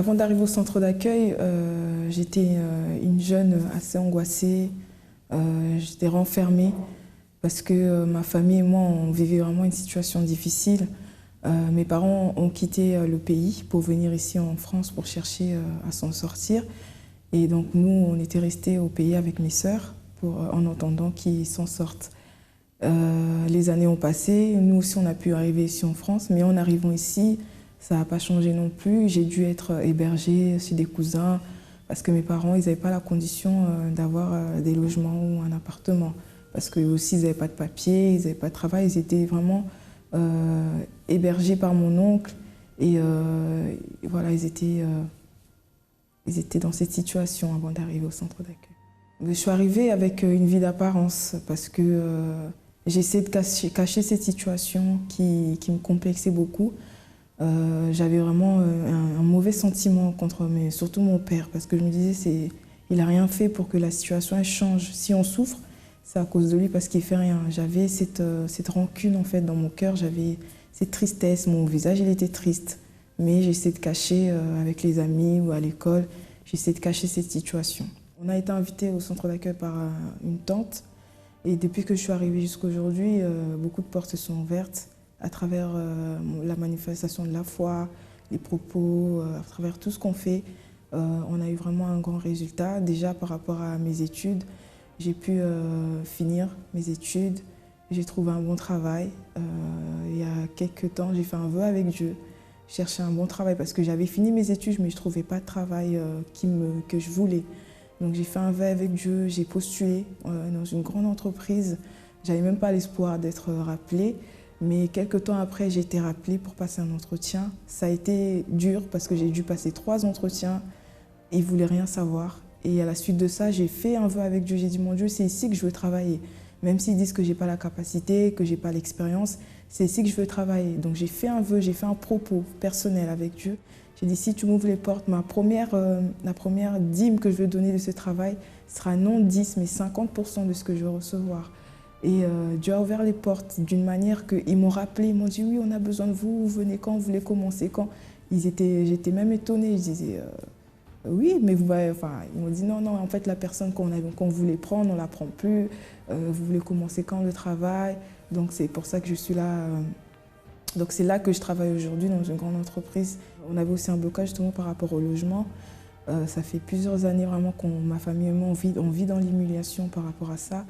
Avant d'arriver au centre d'accueil, j'étais une jeune assez angoissée, j'étais renfermée parce que ma famille et moi, on vivait vraiment une situation difficile. Mes parents ont quitté le pays pour venir ici en France pour chercher à s'en sortir. Et donc nous, on était restés au pays avec mes sœurs en attendant qu'ils s'en sortent. Les années ont passé, nous aussi on a pu arriver ici en France, mais en arrivant ici, ça n'a pas changé non plus. J'ai dû être hébergée chez des cousins parce que mes parents, ils n'avaient pas la condition d'avoir des logements ou un appartement. Parce qu'eux aussi, ils n'avaient pas de papier, ils n'avaient pas de travail, ils étaient vraiment hébergés par mon oncle. Et voilà, ils étaient dans cette situation avant d'arriver au centre d'accueil. Je suis arrivée avec une vie d'apparence parce que j'essaie de cacher cette situation qui me complexait beaucoup. J'avais vraiment un mauvais sentiment contre surtout mon père parce que je me disais il n'a rien fait pour que la situation elle change. Si on souffre, c'est à cause de lui parce qu'il ne fait rien. J'avais cette rancune en fait dans mon cœur, j'avais cette tristesse, mon visage il était triste. Mais j'essaie de cacher avec les amis ou à l'école, j'essaie de cacher cette situation. On a été invité au centre d'accueil par une tante et depuis que je suis arrivée jusqu'à aujourd'hui, beaucoup de portes se sont ouvertes à travers la manifestation de la foi, les propos, à travers tout ce qu'on fait. On a eu vraiment un grand résultat. Déjà par rapport à mes études, j'ai pu finir mes études, j'ai trouvé un bon travail. Il y a quelques temps, j'ai fait un vœu avec Dieu. Je cherchais un bon travail parce que j'avais fini mes études, mais je ne trouvais pas de travail que je voulais. Donc j'ai fait un vœu avec Dieu, j'ai postulé dans une grande entreprise. Je n'avais même pas l'espoir d'être rappelée. Mais quelques temps après, j'ai été rappelée pour passer un entretien. Ça a été dur parce que j'ai dû passer 3 entretiens. Ils ne voulaient rien savoir. Et à la suite de ça, j'ai fait un vœu avec Dieu. J'ai dit, mon Dieu, c'est ici que je veux travailler. Même s'ils disent que je n'ai pas la capacité, que je n'ai pas l'expérience, c'est ici que je veux travailler. Donc j'ai fait un vœu, j'ai fait un propos personnel avec Dieu. J'ai dit, si tu m'ouvres les portes, la première dîme que je veux donner de ce travail sera non 10, mais 50% de ce que je veux recevoir. Et Dieu a ouvert les portes d'une manière qu'ils m'ont rappelé, ils m'ont dit oui, on a besoin de vous, vous venez quand, vous voulez commencer quand. J'étais même étonnée, je disais oui, mais ils m'ont dit non, en fait la personne qu'on voulait prendre, on ne la prend plus, vous voulez commencer quand le travail, donc c'est pour ça que je suis là. Donc c'est là que je travaille aujourd'hui dans une grande entreprise. On avait aussi un blocage justement par rapport au logement. Ça fait plusieurs années vraiment ma famille et moi on vit dans l'humiliation par rapport à ça.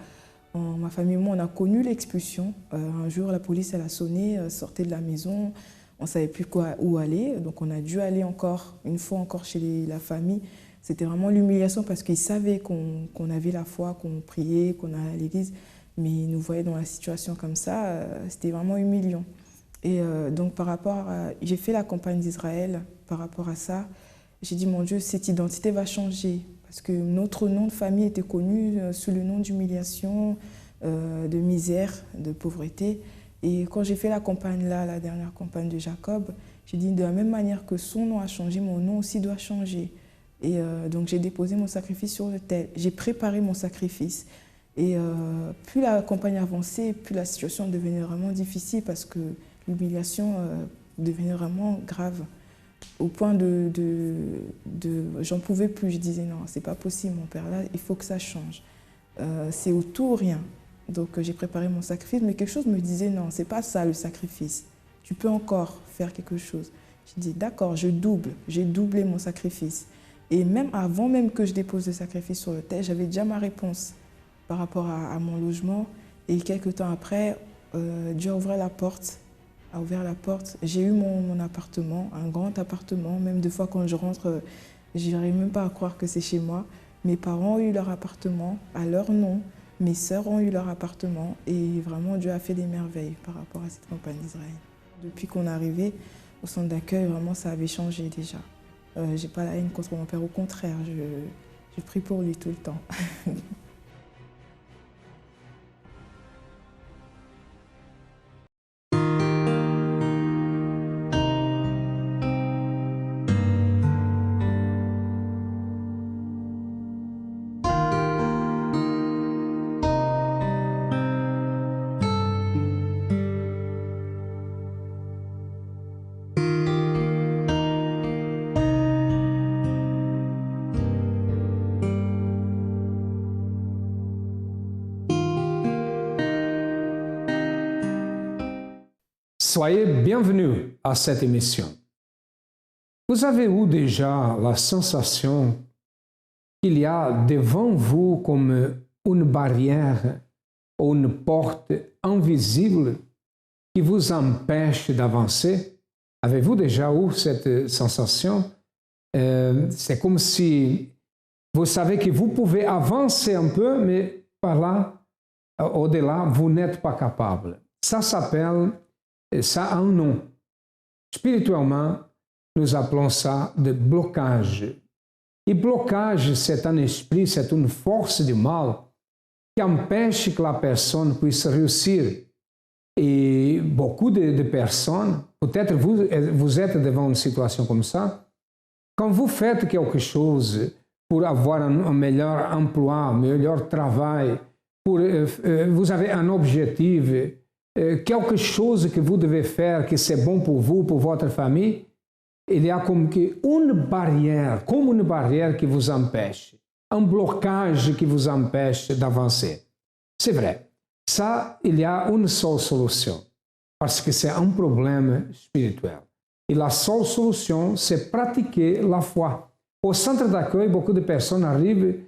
Ma famille et moi, on a connu l'expulsion. Un jour, la police elle a sonné, sortez de la maison. On ne savait plus où aller. Donc, on a dû aller une fois encore chez la famille. C'était vraiment l'humiliation parce qu'ils savaient qu'on avait la foi, qu'on priait, qu'on allait à l'église. Mais ils nous voyaient dans la situation comme ça. C'était vraiment humiliant. Et donc, j'ai fait la campagne d'Israël par rapport à ça. J'ai dit, mon Dieu, cette identité va changer. Parce que notre nom de famille était connu sous le nom d'humiliation, de misère, de pauvreté. Et quand j'ai fait la campagne là, la dernière campagne de Jacob, j'ai dit de la même manière que son nom a changé, mon nom aussi doit changer. Et donc j'ai déposé mon sacrifice sur l'autel. J'ai préparé mon sacrifice. Et plus la campagne avançait, plus la situation devenait vraiment difficile parce que l'humiliation devenait vraiment grave. Au point j'en pouvais plus, je disais non, c'est pas possible mon père, là il faut que ça change. C'est au tout ou rien. Donc j'ai préparé mon sacrifice, mais quelque chose me disait non, c'est pas ça le sacrifice. Tu peux encore faire quelque chose. J'ai dit d'accord, j'ai doublé mon sacrifice. Et même avant même que je dépose le sacrifice sur l'autel, j'avais déjà ma réponse par rapport à mon logement. Et quelques temps après, Dieu a ouvert la porte. J'ai eu mon appartement, un grand appartement. Même des fois quand je rentre, je n'arrive même pas à croire que c'est chez moi. Mes parents ont eu leur appartement à leur nom. Mes sœurs ont eu leur appartement. Et vraiment, Dieu a fait des merveilles par rapport à cette campagne d'Israël. Depuis qu'on est arrivé au centre d'accueil, vraiment, ça avait changé déjà. Je n'ai pas la haine contre mon père, au contraire, je prie pour lui tout le temps. Soyez bienvenus à cette émission. Vous avez eu déjà la sensation qu'il y a devant vous comme une barrière ou une porte invisible qui vous empêche d'avancer? Avez-vous déjà eu cette sensation? C'est comme si vous savez que vous pouvez avancer un peu, mais par là, au-delà, vous n'êtes pas capable. Ça s'appelle, ça a un nom. Spirituellement, nous appelons ça de blocage. Et blocage, c'est un esprit, c'est une force du mal qui empêche que la personne puisse réussir. Et beaucoup de personnes, peut-être vous êtes devant une situation comme ça, quand vous faites quelque chose pour avoir un meilleur emploi, un meilleur travail, vous avez un objectif, quelque chose que vous devez faire, que c'est bon pour vous, pour votre famille, il y a comme une barrière qui vous empêche, un blocage qui vous empêche d'avancer. C'est vrai, ça, il y a une seule solution, parce que c'est un problème spirituel. Et la seule solution, c'est pratiquer la foi. Au centre d'accueil, beaucoup de personnes arrivent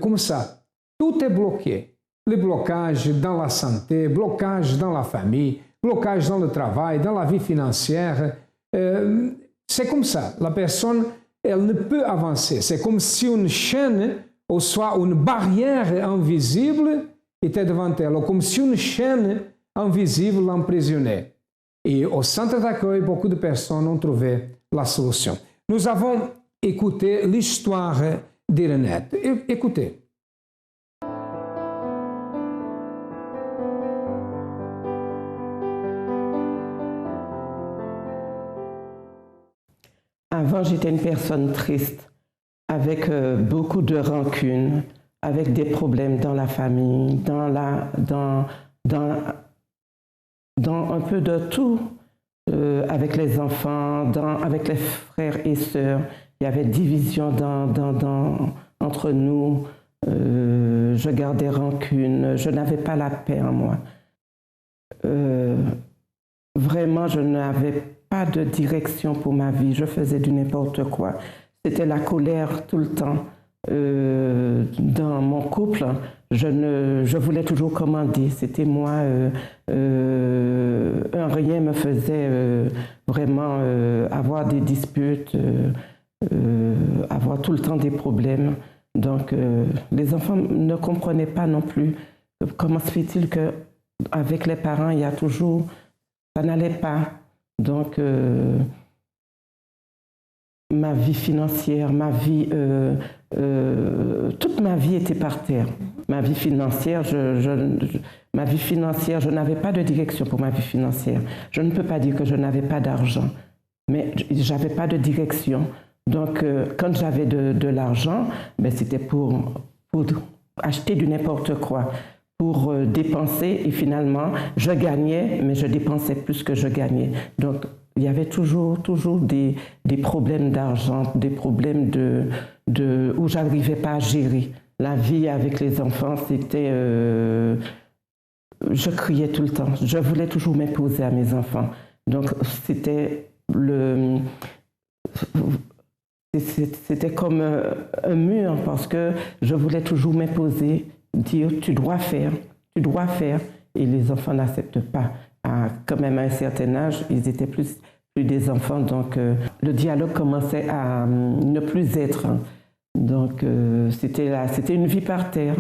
comme ça. Tout est bloqué. Le blocage dans la santé, blocage dans la famille, blocage dans le travail, dans la vie financière. C'est comme ça. La personne, elle ne peut avancer. C'est comme si une chaîne, ou soit une barrière invisible, était devant elle, ou comme si une chaîne invisible l'emprisonnait. Et au centre d'accueil, beaucoup de personnes ont trouvé la solution. Nous avons écouté l'histoire d'Irenette. Écoutez. Avant, j'étais une personne triste, avec beaucoup de rancune, avec des problèmes dans la famille, dans un peu de tout, avec les enfants, avec les frères et sœurs. Il y avait division entre nous. Je gardais rancune, je n'avais pas la paix en moi. Vraiment, je n'avais pas de direction pour ma vie. Je faisais du n'importe quoi. C'était la colère tout le temps. Dans mon couple, je voulais toujours commander. C'était moi. Un rien me faisait vraiment avoir des disputes, avoir tout le temps des problèmes. Donc, les enfants ne comprenaient pas non plus. Comment se fait-il qu'avec les parents, il y a toujours... Ça n'allait pas. Donc, ma vie financière, toute ma vie était par terre. Ma vie financière, je n'avais pas de direction pour ma vie financière. Je ne peux pas dire que je n'avais pas d'argent, mais je n'avais pas de direction. Donc, quand j'avais de l'argent, ben, c'était pour acheter du n'importe quoi, pour dépenser, et finalement, je gagnais, mais je dépensais plus que je gagnais. Donc, il y avait toujours des problèmes d'argent, des problèmes où je n'arrivais pas à gérer. La vie avec les enfants, c'était... je criais tout le temps. Je voulais toujours m'imposer à mes enfants. Donc, c'était comme un mur, parce que je voulais toujours m'imposer, dire tu dois faire, et les enfants n'acceptent pas. Quand même à un certain âge, ils étaient plus des enfants, donc le dialogue commençait à ne plus être. Donc c'était une vie par terre,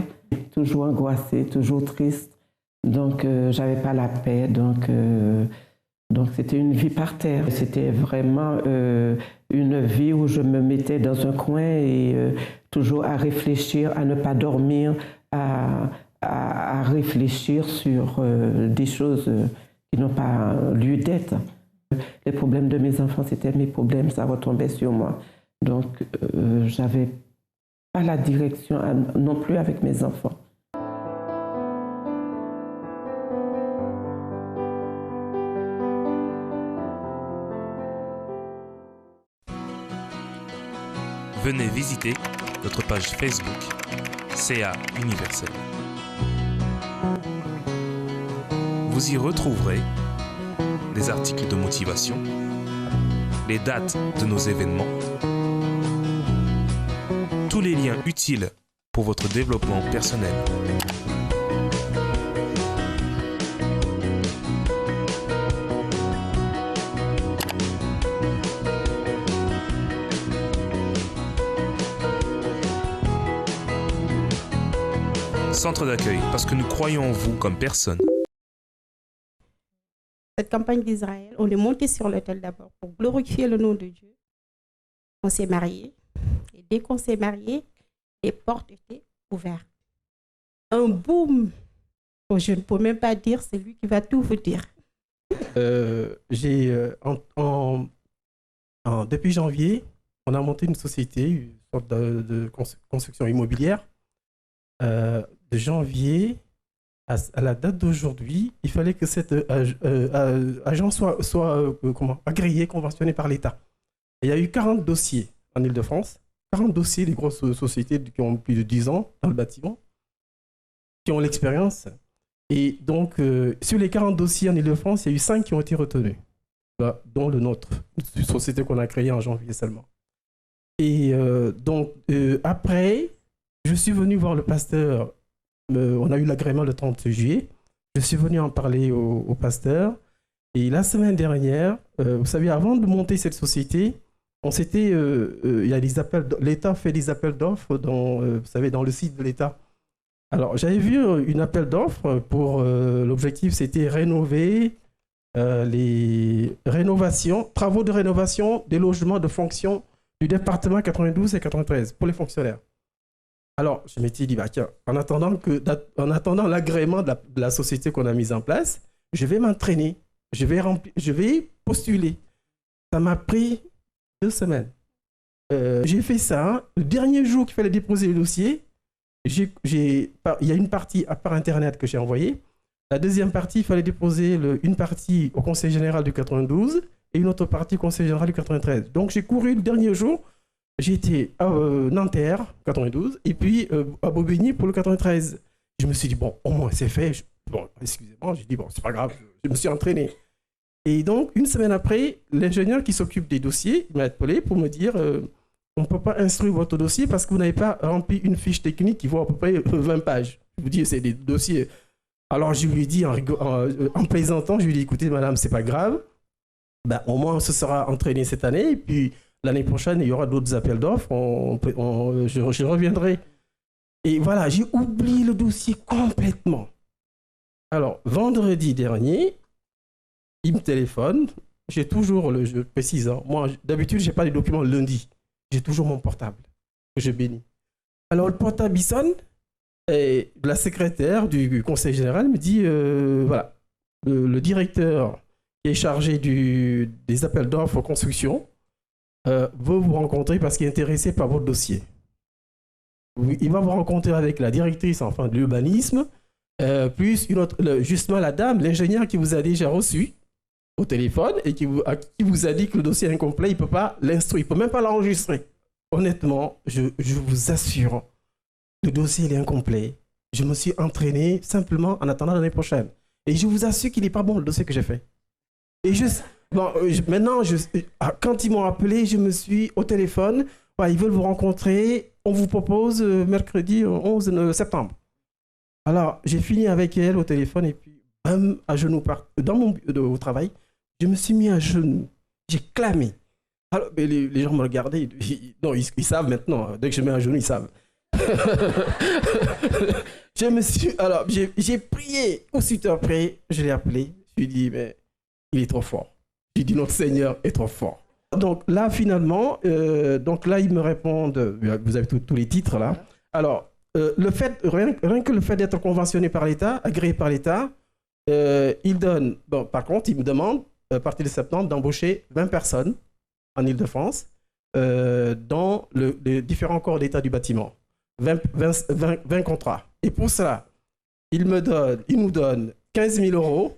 toujours angoissée, toujours triste. Donc j'avais pas la paix, donc c'était une vie par terre. C'était vraiment une vie où je me mettais dans un coin et toujours à réfléchir, à ne pas dormir, à réfléchir sur des choses qui n'ont pas lieu d'être. Les problèmes de mes enfants, c'était mes problèmes, ça retombait sur moi. Donc, j'avais pas la direction non plus avec mes enfants. Venez visiter notre page Facebook CA Universel. Vous y retrouverez des des articles de motivation, les dates de nos événements, tous les liens utiles pour votre développement personnel. Centre d'accueil, parce que nous croyons en vous comme personne. Cette campagne d'Israël, on est monté sur l'autel d'abord pour glorifier le nom de Dieu. On s'est mariés. Et dès qu'on s'est mariés, les portes étaient ouvertes. Un boom. Oh, je ne peux même pas dire, c'est lui qui va tout vous dire. Depuis janvier, on a monté une société, une sorte de construction immobilière. De janvier à la date d'aujourd'hui, il fallait que cet agent soit agréé, conventionné par l'État. Il y a eu 40 dossiers en Île-de-France, 40 dossiers des grosses sociétés qui ont plus de 10 ans dans le bâtiment, qui ont l'expérience. Et donc, sur les 40 dossiers en Île-de-France, il y a eu 5 qui ont été retenus, dont le nôtre, une société qu'on a créée en janvier seulement. Et après, je suis venu voir le pasteur. On a eu l'agrément le 30 juillet. Je suis venu en parler au pasteur. Et la semaine dernière, vous savez, avant de monter cette société, il y a des appels, l'État fait des appels d'offres vous savez, dans le site de l'État. Alors, j'avais vu une appel d'offres pour l'objectif, c'était rénover les travaux de rénovation des logements de fonction du département 92 et 93 pour les fonctionnaires. Alors, je m'étais dit, tiens, en attendant l'agrément de la société qu'on a mise en place, je vais m'entraîner, je vais postuler. Ça m'a pris 2 semaines. J'ai fait ça. Le dernier jour qu'il fallait déposer le dossier, il y a une partie par Internet que j'ai envoyée. La deuxième partie, il fallait déposer une partie au Conseil général du 92 et une autre partie au Conseil général du 93. Donc, j'ai couru le dernier jour. J'ai été à Nanterre, 92, et puis à Bobigny pour le 93. Je me suis dit, bon, au moins c'est fait. Excusez-moi, j'ai dit, bon, c'est pas grave, je me suis entraîné. Et donc, une semaine après, l'ingénieur qui s'occupe des dossiers m'a appelé pour me dire, on ne peut pas instruire votre dossier parce que vous n'avez pas rempli une fiche technique qui vaut à peu près 20 pages. Je vous dis, c'est des dossiers. Alors, je lui ai dit, en plaisantant, je lui ai dit, écoutez, madame, c'est pas grave. Au moins, on se sera entraîné cette année, et puis l'année prochaine, il y aura d'autres appels d'offres, je reviendrai. Et voilà, j'ai oublié le dossier complètement. Alors, vendredi dernier, il me téléphone, j'ai toujours, je précise, moi d'habitude, je n'ai pas les documents le lundi, j'ai toujours mon portable, que je bénis. Alors, le portable il sonne, et la secrétaire du conseil général me dit, voilà, le directeur qui est chargé des appels d'offres en construction, veut vous rencontrer parce qu'il est intéressé par votre dossier. Il va vous rencontrer avec la directrice de l'urbanisme, plus justement la dame, l'ingénieur qui vous a déjà reçu au téléphone et qui vous a dit que le dossier est incomplet, il ne peut pas l'instruire, il ne peut même pas l'enregistrer. Honnêtement, je vous assure, le dossier il est incomplet. Je me suis entraîné simplement en attendant l'année prochaine. Et je vous assure qu'il n'est pas bon le dossier que j'ai fait. Et maintenant, quand ils m'ont appelé, je me suis au téléphone. Ils veulent vous rencontrer. On vous propose mercredi 11 septembre. Alors, j'ai fini avec elle au téléphone et puis, à genoux, au travail, je me suis mis à genoux. J'ai clamé. Alors, les gens me regardaient. Ils savent maintenant. Dès que je mets à genoux, ils savent. J'ai prié. Aussitôt après, je l'ai appelé. Je lui ai dit, mais il est trop fort. J'ai dit, notre Seigneur est trop fort. Donc là, finalement, ils me répondent, vous avez tous les titres là. Alors, rien que le fait d'être conventionné par l'État, agréé par l'État, par contre, il me demande, à partir de septembre, d'embaucher 20 personnes en Île-de-France dans les différents corps d'État du bâtiment. 20 contrats. Et pour cela, il nous donne 15 000 €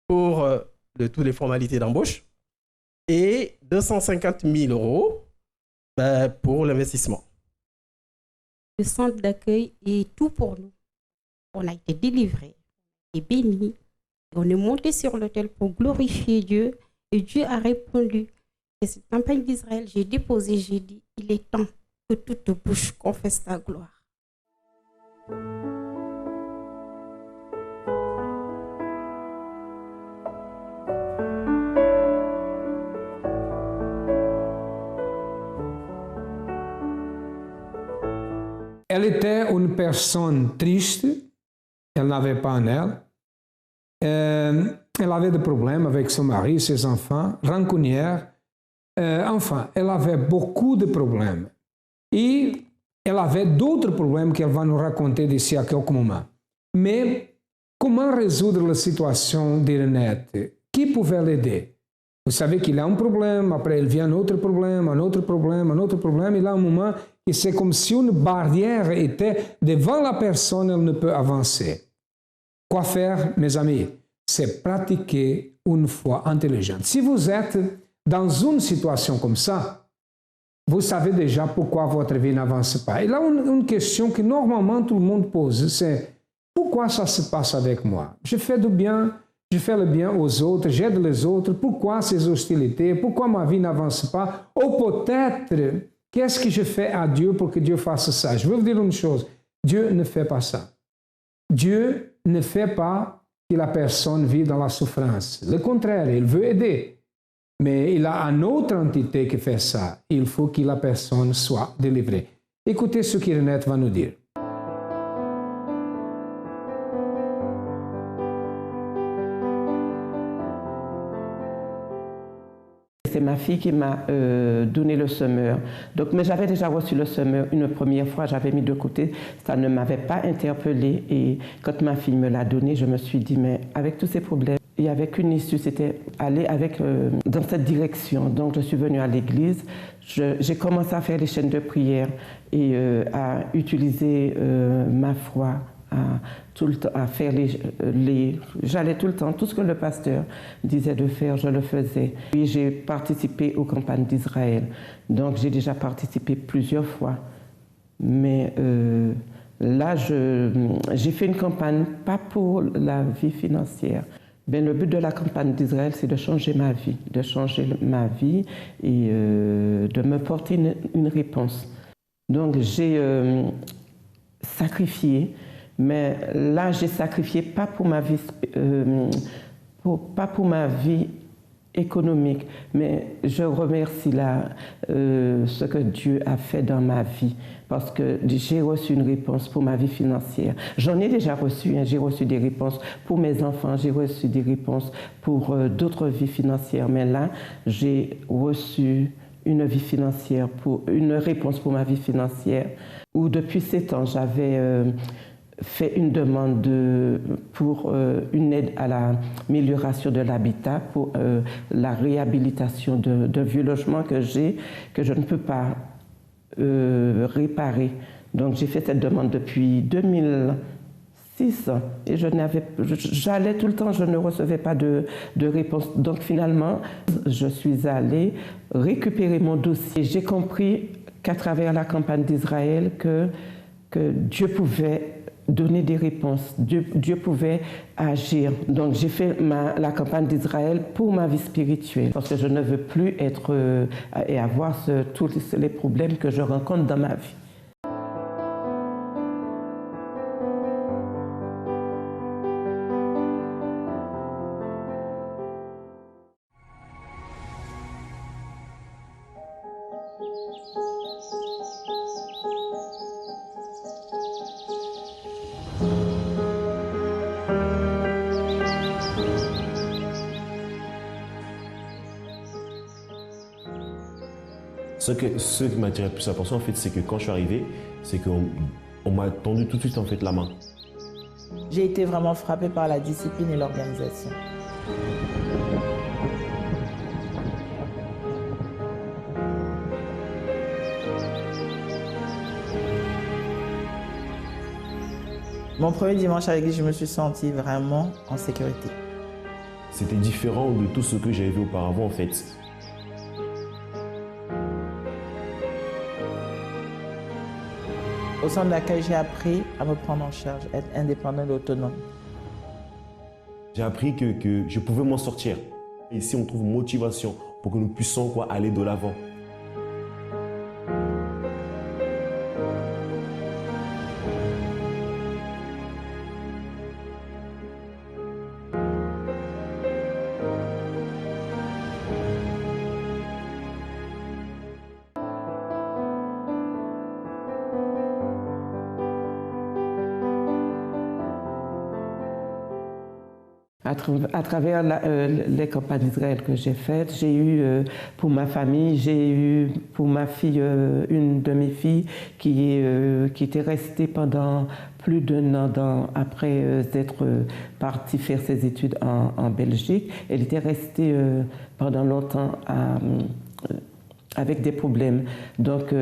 pour toutes les formalités d'embauche et 250 000 € pour l'investissement. Le centre d'accueil est tout pour nous. On a été délivrés, et bénis, On est monté sur l'autel pour glorifier Dieu et Dieu a répondu. Et cette campagne d'Israël, j'ai déposé, j'ai dit, il est temps que toute bouche confesse ta gloire. Elle était une personne triste, elle n'avait pas en elle. Elle avait des problèmes avec son mari, ses enfants, rancunière. Enfin, elle avait beaucoup de problèmes. Et elle avait d'autres problèmes qu'elle va nous raconter d'ici à quelques moments. Mais comment résoudre la situation d'Irenette? Qui pouvait l'aider? Vous savez qu'il a un problème, après il vient un autre problème, un autre problème, un autre problème. Il a un moment et c'est comme si une barrière était devant la personne, elle ne peut avancer. Quoi faire, mes amis? C'est pratiquer une foi intelligente. Si vous êtes dans une situation comme ça, vous savez déjà pourquoi votre vie n'avance pas. Et là, une question que normalement tout le monde pose, c'est pourquoi ça se passe avec moi? Je fais du bien, je fais le bien aux autres, j'aide les autres, pourquoi ces hostilités? Pourquoi ma vie n'avance pas? Ou peut-être, qu'est-ce que je fais à Dieu pour que Dieu fasse ça? Je veux vous dire une chose, Dieu ne fait pas ça. Dieu ne fait pas que la personne vit dans la souffrance. Le contraire, il veut aider. Mais il a une autre entité qui fait ça. Il faut que la personne soit délivrée. Écoutez ce qu'Irenette va nous dire. C'est ma fille qui m'a donné le semeur. Donc, mais j'avais déjà reçu le semeur une première fois, j'avais mis de côté, ça ne m'avait pas interpellée. Et quand ma fille me l'a donné, je me suis dit, mais avec tous ces problèmes, il n'y avait qu'une issue, c'était aller dans cette direction. Donc, je suis venue à l'église, j'ai commencé à faire les chaînes de prière et à utiliser ma foi. À faire j'allais tout le temps, tout ce que le pasteur disait de faire, je le faisais. Puis j'ai participé aux campagnes d'Israël, donc j'ai déjà participé plusieurs fois. Mais là, j'ai fait une campagne, pas pour la vie financière. Mais le but de la campagne d'Israël, c'est de changer ma vie et de me porter une réponse. Donc j'ai sacrifié. Mais là, j'ai sacrifié pas pour ma vie, pas pour ma vie économique, mais je remercie ce que Dieu a fait dans ma vie, parce que j'ai reçu une réponse pour ma vie financière. J'en ai déjà reçu, j'ai reçu des réponses pour mes enfants, j'ai reçu des réponses pour d'autres vies financières, mais là, j'ai reçu une vie financière, une réponse pour ma vie financière, où depuis 7 ans, j'avais fait une demande pour une aide à l'amélioration de l'habitat, pour la réhabilitation de vieux logements que je ne peux pas réparer. Donc j'ai fait cette demande depuis 2006 et j'allais tout le temps, je ne recevais pas de réponse. Donc finalement, je suis allée récupérer mon dossier. J'ai compris qu'à travers la campagne d'Israël que Dieu pouvait donner des réponses, Dieu pouvait agir. Donc j'ai fait la campagne d'Israël pour ma vie spirituelle, parce que je ne veux plus être et avoir tous les problèmes que je rencontre dans ma vie. Ce qui m'a attiré plus l'attention, en fait, c'est que quand je suis arrivé, c'est qu'on m'a tendu tout de suite en fait la main. J'ai été vraiment frappée par la discipline et l'organisation. Mon premier dimanche à l'église, je me suis sentie vraiment en sécurité. C'était différent de tout ce que j'avais vu auparavant, en fait. Au centre d'accueil, j'ai appris à me prendre en charge, être indépendante et autonome. J'ai appris que je pouvais m'en sortir. Ici, on trouve motivation pour que nous puissions aller de l'avant. À travers les campagnes d'Israël que j'ai faites, j'ai eu pour ma famille, j'ai eu pour ma fille, une de mes filles qui était restée pendant plus d'1 an après être partie faire ses études en Belgique. Elle était restée pendant longtemps avec des problèmes. Donc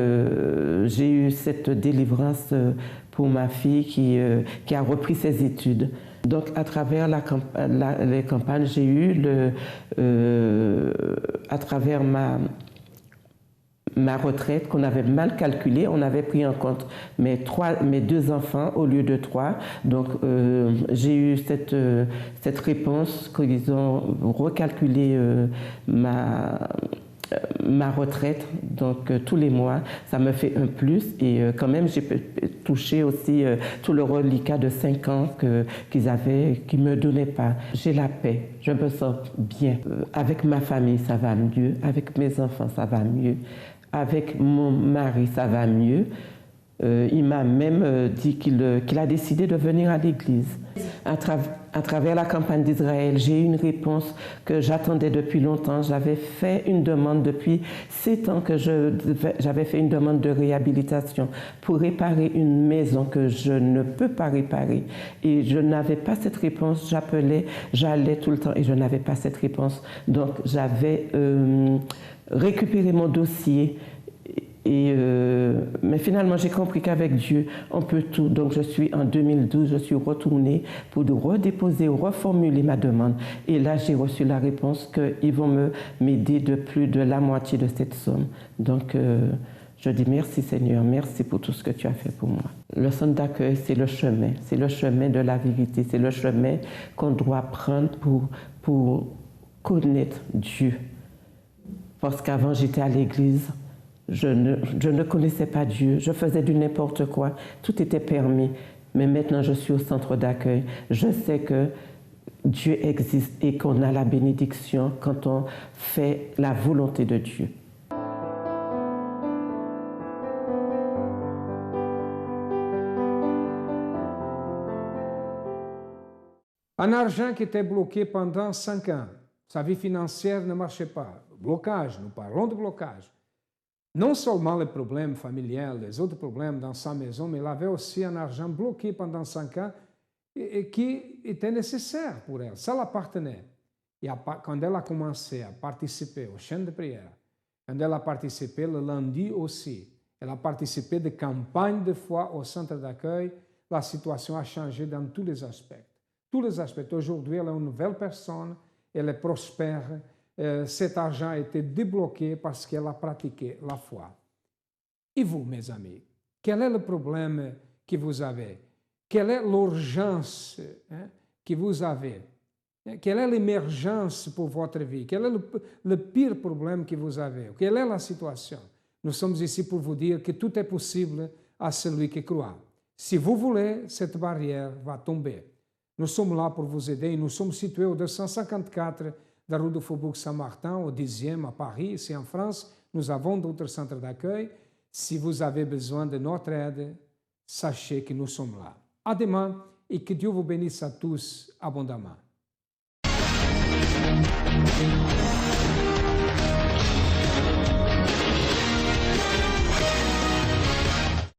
j'ai eu cette délivrance pour ma fille qui a repris ses études. Donc, à travers les campagnes, j'ai eu, à travers ma retraite qu'on avait mal calculée, on avait pris en compte mes 2 enfants au lieu de 3. Donc, j'ai eu cette réponse qu'ils ont recalculé ma retraite, donc tous les mois, ça me fait un plus et quand même j'ai touché aussi tout le reliquat de 5 ans qu'ils avaient, qu'ils ne me donnaient pas. J'ai la paix, je me sens bien. Avec ma famille, ça va mieux. Avec mes enfants, ça va mieux. Avec mon mari, ça va mieux. Il m'a même dit qu'il a décidé de venir à l'église. À travers la campagne d'Israël, j'ai eu une réponse que j'attendais depuis longtemps. J'avais fait une demande depuis 7 ans que j'avais fait une demande de réhabilitation pour réparer une maison que je ne peux pas réparer. Et je n'avais pas cette réponse. J'appelais, j'allais tout le temps et je n'avais pas cette réponse. Donc j'avais récupéré mon dossier. Mais finalement, j'ai compris qu'avec Dieu, on peut tout. Donc, en 2012, je suis retournée pour redéposer, reformuler ma demande. Et là, j'ai reçu la réponse qu'ils vont m'aider de plus de la moitié de cette somme. Donc, je dis merci Seigneur, merci pour tout ce que tu as fait pour moi. Le centre d'accueil, c'est le chemin de la vérité, c'est le chemin qu'on doit prendre pour connaître Dieu. Parce qu'avant, j'étais à l'église. Je ne connaissais pas Dieu, je faisais du n'importe quoi, tout était permis. Mais maintenant, je suis au centre d'accueil. Je sais que Dieu existe et qu'on a la bénédiction quand on fait la volonté de Dieu. Un argent qui était bloqué pendant 5 ans, sa vie financière ne marchait pas. Blocage, nous parlons de blocage. Non seulement les problèmes familiales, les autres problèmes dans sa maison, mais il avait aussi un argent bloqué pendant 5 ans et qui était nécessaire pour elle. Ça l'appartenait. Et quand elle a commencé à participer aux chaînes de prière, quand elle a participé le lundi aussi, elle a participé de campagnes de foi au centre d'accueil, la situation a changé dans tous les aspects. Tous les aspects. Aujourd'hui, elle est une nouvelle personne, elle est prospère. Cet argent a été débloqué parce qu'elle a pratiqué la foi. Et vous, mes amis, quel est le problème que vous avez? Quelle est l'urgence que vous avez? Quelle est l'émergence pour votre vie? Quel est le pire problème que vous avez? Quelle est la situation? Nous sommes ici pour vous dire que tout est possible à celui qui croit. Si vous voulez, cette barrière va tomber. Nous sommes là pour vous aider. Nous sommes situés au 254 de la rue du Faubourg Saint-Martin, au 10e à Paris, ici en France. Nous avons d'autres centres d'accueil. Si vous avez besoin de notre aide, sachez que nous sommes là. À demain et que Dieu vous bénisse à tous abondamment.